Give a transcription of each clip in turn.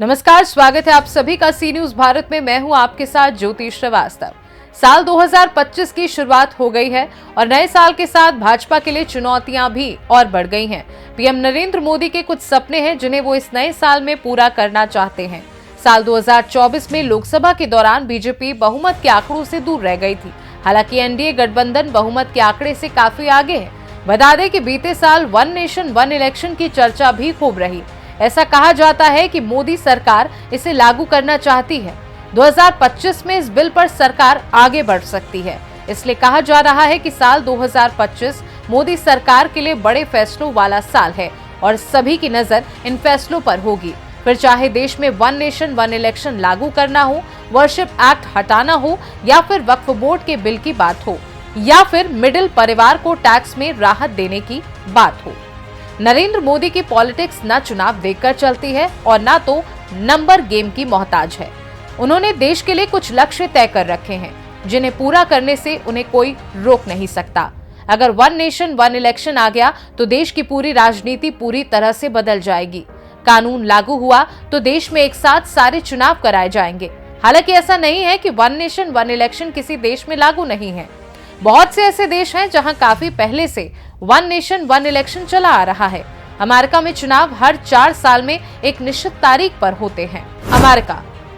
नमस्कार, स्वागत है आप सभी का सी न्यूज भारत में। मैं हूं आपके साथ ज्योति श्रीवास्तव। साल 2025 की शुरुआत हो गई है और नए साल के साथ भाजपा के लिए चुनौतियां भी और बढ़ गई हैं। पीएम नरेंद्र मोदी के कुछ सपने हैं जिन्हें वो इस नए साल में पूरा करना चाहते हैं। साल 2024 में लोकसभा के दौरान बीजेपी बहुमत के आंकड़ों से दूर रह गई थी। हालांकि एनडीए गठबंधन बहुमत के आंकड़े से काफी आगे है। बता दें कि बीते साल वन नेशन वन इलेक्शन की चर्चा भी खूब रही। ऐसा कहा जाता है कि मोदी सरकार इसे लागू करना चाहती है। 2025 में इस बिल पर सरकार आगे बढ़ सकती है। इसलिए कहा जा रहा है कि साल 2025 मोदी सरकार के लिए बड़े फैसलों वाला साल है और सभी की नजर इन फैसलों पर होगी। फिर चाहे देश में वन नेशन वन इलेक्शन लागू करना हो, वर्शिप एक्ट हटाना हो, या फिर वक्फ बोर्ड के बिल की बात हो, या फिर मिडिल परिवार को टैक्स में राहत देने की बात हो। नरेंद्र मोदी की पॉलिटिक्स न चुनाव देखकर चलती है और न तो नंबर गेम की मोहताज है। उन्होंने देश के लिए कुछ लक्ष्य तय कर रखे हैं जिन्हें पूरा करने से उन्हें कोई रोक नहीं सकता। अगर वन नेशन वन इलेक्शन आ गया तो देश की पूरी राजनीति पूरी तरह से बदल जाएगी। कानून लागू हुआ तो देश में एक साथ सारे चुनाव कराए जाएंगे। हालांकि ऐसा नहीं है कि वन नेशन वन इलेक्शन किसी देश में लागू नहीं है। बहुत से ऐसे देश हैं जहां काफी पहले से वन नेशन वन इलेक्शन चला आ रहा है। अमेरिका में चुनाव हर 4 साल में एक निश्चित तारीख पर होते हैं।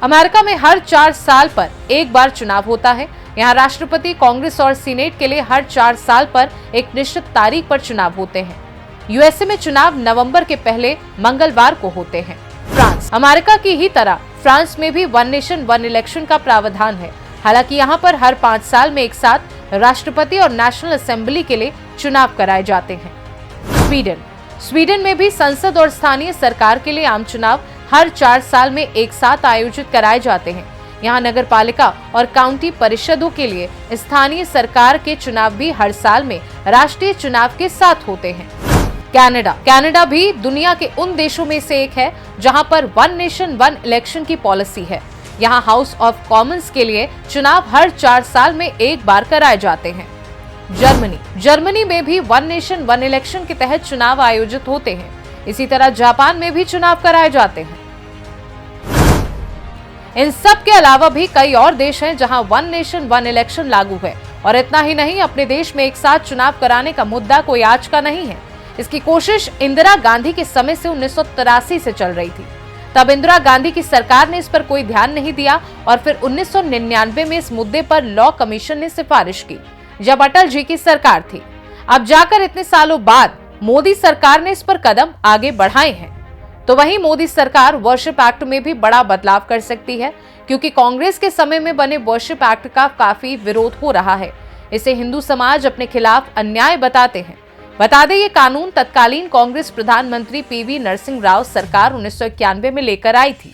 अमेरिका में हर 4 साल पर एक बार चुनाव होता है। यहाँ राष्ट्रपति, कांग्रेस और सीनेट के लिए हर 4 साल पर एक निश्चित तारीख पर चुनाव होते हैं। यूएसए में चुनाव नवंबर के पहले मंगलवार को होते हैं। फ्रांस, अमेरिका की ही तरह फ्रांस में भी वन नेशन वन इलेक्शन का प्रावधान है। हालांकि यहाँ पर हर 5 साल में एक साथ राष्ट्रपति और नेशनल असेंबली के लिए चुनाव कराए जाते हैं। स्वीडन में भी संसद और स्थानीय सरकार के लिए आम चुनाव हर 4 साल में एक साथ आयोजित कराए जाते हैं। यहाँ नगर पालिका और काउंटी परिषदों के लिए स्थानीय सरकार के चुनाव भी हर साल में राष्ट्रीय चुनाव के साथ होते हैं। कनाडा भी दुनिया के उन देशों में से एक है जहां पर वन नेशन वन इलेक्शन की पॉलिसी है। यहाँ हाउस ऑफ कॉमन्स के लिए चुनाव हर 4 साल में एक बार कराए जाते हैं। जर्मनी में भी वन नेशन वन इलेक्शन के तहत चुनाव आयोजित होते हैं। इसी तरह जापान में भी चुनाव कराए जाते हैं। इन सब के अलावा भी कई और देश हैं जहां वन नेशन वन इलेक्शन लागू है। और इतना ही नहीं, अपने देश में एक साथ चुनाव कराने का मुद्दा कोई आज का नहीं है। इसकी कोशिश इंदिरा गांधी के समय से 1983 से चल रही थी। तब इंदिरा गांधी की सरकार ने इस पर कोई ध्यान नहीं दिया और फिर 1999 में इस मुद्दे पर लॉ कमीशन ने सिफारिश की, जब अटल जी की सरकार थी। अब जाकर इतने सालों बाद मोदी सरकार ने इस पर कदम आगे बढ़ाए हैं। तो वहीं मोदी सरकार वर्शिप एक्ट में भी बड़ा बदलाव कर सकती है, क्योंकि कांग्रेस के समय में बने वर्शिप एक्ट का काफी विरोध हो रहा है। इसे हिंदू समाज अपने खिलाफ अन्याय बताते हैं। बता दें, ये कानून तत्कालीन कांग्रेस प्रधानमंत्री पीवी नरसिंह राव सरकार 1991 में लेकर आई थी।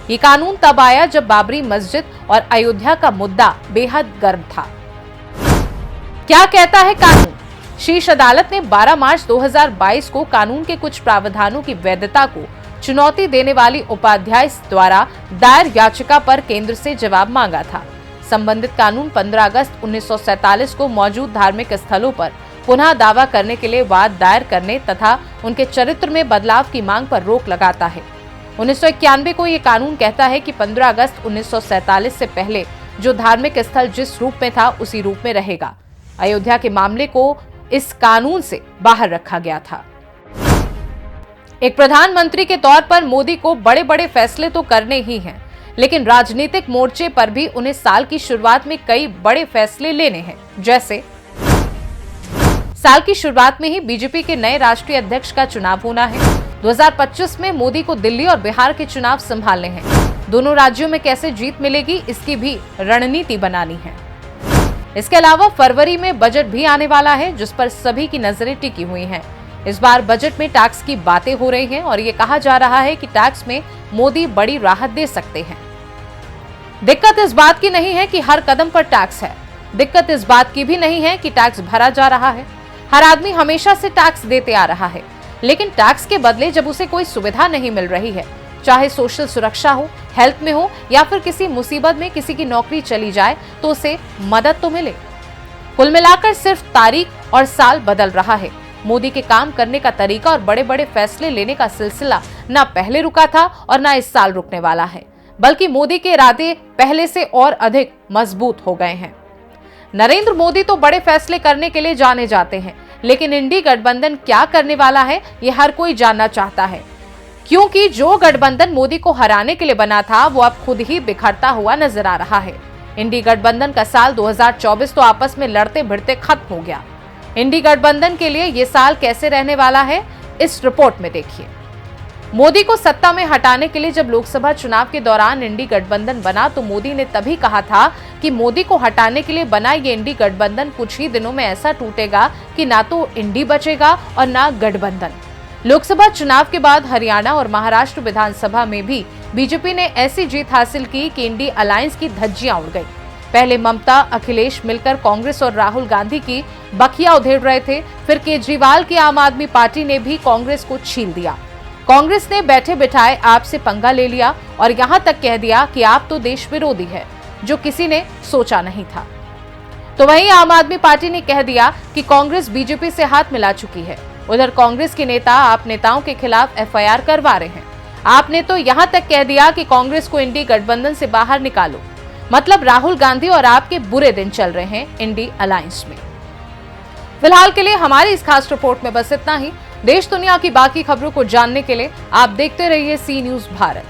ये कानून तब आया जब बाबरी मस्जिद और अयोध्या का मुद्दा बेहद गर्म था। क्या कहता है कानून? शीर्ष अदालत ने 12 मार्च 2022 को कानून के कुछ प्रावधानों की वैधता को चुनौती देने वाली उपाध्याय द्वारा दायर याचिका पर केंद्र से जवाब मांगा था। संबंधित कानून 15 अगस्त 1947 को मौजूद धार्मिक स्थलों पर पुनः दावा करने के लिए वाद दायर करने तथा उनके चरित्र में बदलाव की मांग पर रोक लगाता है। 1991 को ये कानून कहता है कि 15 अगस्त 1947 से पहले जो धार्मिक स्थल जिस रूप में था उसी रूप में रहेगा। अयोध्या के मामले को इस कानून से बाहर रखा गया था। एक प्रधानमंत्री के तौर पर मोदी को बड़े बड़े फैसले तो करने ही हैं, लेकिन राजनीतिक मोर्चे पर भी उन्हें साल की शुरुआत में कई बड़े फैसले लेने हैं। जैसे साल की शुरुआत में ही बीजेपी के नए राष्ट्रीय अध्यक्ष का चुनाव होना है। 2025 में मोदी को दिल्ली और बिहार के चुनाव संभालने हैं। दोनों राज्यों में कैसे जीत मिलेगी, इसकी भी रणनीति बनानी है। इसके अलावा फरवरी में बजट भी आने वाला है, जिस पर सभी की नजरें टिकी हुई हैं। इस बार बजट में टैक्स की बातें हो रही हैं और ये कहा जा रहा है कि टैक्स में मोदी बड़ी राहत दे सकते हैं। दिक्कत इस बात की नहीं है कि हर कदम पर टैक्स है। दिक्कत इस बात की भी नहीं है कि टैक्स भरा जा रहा है। हर आदमी हमेशा से टैक्स देते आ रहा है, लेकिन टैक्स के बदले जब उसे कोई सुविधा नहीं मिल रही है, चाहे सोशल सुरक्षा हो, हेल्थ में हो, या फिर किसी मुसीबत में किसी की नौकरी चली जाए, तो उसे मदद तो मिले। कुल मिलाकर सिर्फ तारीख और साल बदल रहा है। मोदी के काम करने का तरीका और बड़े बड़े फैसले लेने का सिलसिला न पहले रुका था और न इस साल रुकने वाला है, बल्कि मोदी के इरादे पहले से और अधिक मजबूत हो गए हैं। नरेंद्र मोदी तो बड़े फैसले करने के लिए जाने जाते हैं, लेकिन इंडी गठबंधन क्या करने वाला है ये हर कोई जानना चाहता है, क्योंकि जो गठबंधन मोदी को हराने के लिए बना था वो अब खुद ही बिखरता हुआ नजर आ रहा है। इंडी गठबंधन का साल 2024 तो आपस में लड़ते भिड़ते खत्म हो गया। इंडी गठबंधन के लिए ये साल कैसे रहने वाला है, इस रिपोर्ट में देखिए। मोदी को सत्ता में हटाने के लिए जब लोकसभा चुनाव के दौरान इंडी गठबंधन बना तो मोदी ने तभी कहा था कि मोदी को हटाने के लिए बना ये इंडी गठबंधन कुछ ही दिनों में ऐसा टूटेगा कि ना तो इंडी बचेगा और ना गठबंधन। लोकसभा चुनाव के बाद हरियाणा और महाराष्ट्र विधानसभा में भी बीजेपी ने ऐसी जीत हासिल की कि इंडी अलायंस की धज्जियां उड़ गई। पहले ममता अखिलेश मिलकर कांग्रेस और राहुल गांधी की बखिया उधेड़ रहे थे, फिर केजरीवाल की आम आदमी पार्टी ने भी कांग्रेस को छील दिया। कांग्रेस ने बैठे बिठाए आप से पंगा ले लिया और यहां तक कह दिया कि आप तो देश विरोधी है, जो किसी ने सोचा नहीं था। तो वहीं आम आदमी पार्टी ने कह दिया कि कांग्रेस बीजेपी से हाथ मिला चुकी है। उधर कांग्रेस के नेता आप नेताओं के खिलाफ एफआईआर करवा रहे हैं। आपने तो यहां तक कह दिया कि कांग्रेस को इंडी गठबंधन से बाहर निकालो। मतलब राहुल गांधी और आपके बुरे दिन चल रहे हैं इंडी अलायंस में। फिलहाल के लिए हमारी इस खास रिपोर्ट में बस इतना ही। देश दुनिया की बाकी खबरों को जानने के लिए आप देखते रहिए सी न्यूज़ भारत।